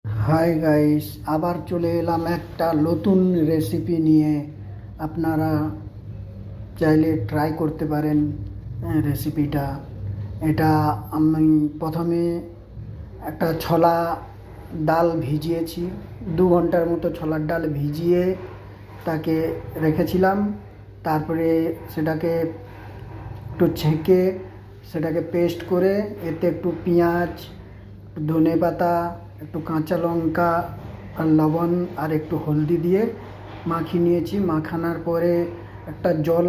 Hi guys, আবার চলে এলাম একটা নতুন রেসিপি নিয়ে। আপনারা চাইলে ট্রাই করতে পারেন রেসিপিটা। এটা আমি প্রথমে একটা ছোলা ডাল ভিজিয়েছি। 2 ঘন্টার মতো ছোলার ডাল ভিজিয়ে তাকে রেখেছিলাম। তারপরে সেটাকে একটু ছেঁকে সেটাকে পেস্ট করে এতে একটু পেঁয়াজ, ধনে পাতা, একটু কাঁচা লঙ্কা আর লবণ আর একটু হলদি দিয়ে মাখিয়ে নিয়েছি। মাখানোর পরে একটা জল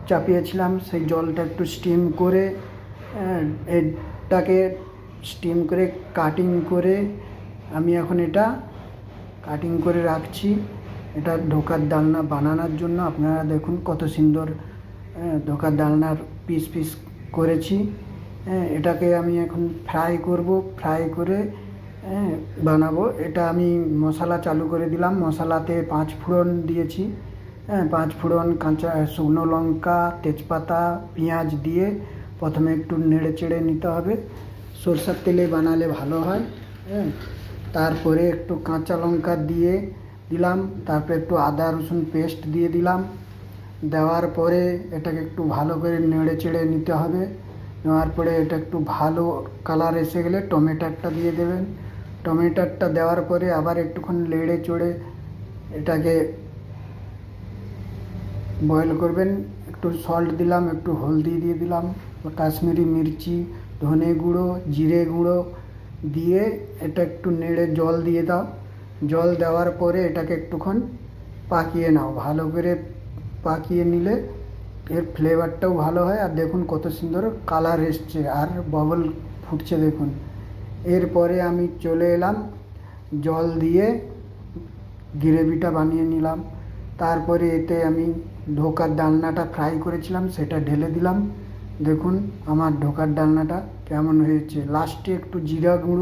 চাপিয়েছিলাম, সেই জলটা একটু স্টিম করে এটাকে স্টিম করে কাটিং করে আমি এখন এটা কাটিং করে রাখছি। এটা ধোকার ডালনা বানানোর জন্য। আপনারা দেখুন কত সুন্দর ধোকার ডালনার পিস পিস করেছি। এটাকে আমি এখন ফ্রাই করব, ফ্রাই করে বানাবো। এটা আমি মশলা চালু করে দিলাম। মশলাতে 5 ফোড়ন দিয়েছি। 5 ফোড়ন, কাঁচা শুকনো লঙ্কা, তেজপাতা, পেঁয়াজ দিয়ে প্রথমে একটু নেড়ে চেড়ে নিতে হবে। সরষের তেলে বানালে ভালো হয়। তারপরে একটু কাঁচা লঙ্কা দিয়ে দিলাম, তারপরে একটু আদা রসুন পেস্ট দিয়ে দিলাম। দেওয়ার পরে এটাকে একটু ভালো করে নেড়ে চেড়ে নিতে হবে। নেওয়ার পরে এটা একটু ভালো কালার এসে গেলে টমেটোটা দিয়ে দেবেন। টমেটোটা দেওয়ার পরে আবার একটুক্ষণ নেড়ে চড়ে এটাকে বয়েল করবেন। একটু সল্ট দিলাম, একটু হলদি দিয়ে দিলাম, কাশ্মীরি মির্চি, ধনে গুঁড়ো, জিরে গুঁড়ো দিয়ে এটা একটু নেড়ে জল দিয়ে দাও। জল দেওয়ার পরে এটাকে একটুক্ষণ পাকিয়ে নাও। ভালো করে পাকিয়ে নিলে এর ফ্লেভারটাও ভালো হয়। আর দেখুন কত সুন্দর কালার এসছে আর বাবল ফুটছে দেখুন। এরপরে আমি চলে এলাম জল দিয়ে গ্রেভিটা বানিয়ে নিলাম। তারপরে এতে আমি ধোকার ডালনাটা ফ্রাই করেছিলাম সেটা ঢেলে দিলাম। দেখুন আমার ধোকার ডালনাটা কেমন হয়েছে। লাস্টে একটু জিরা গুঁড়ো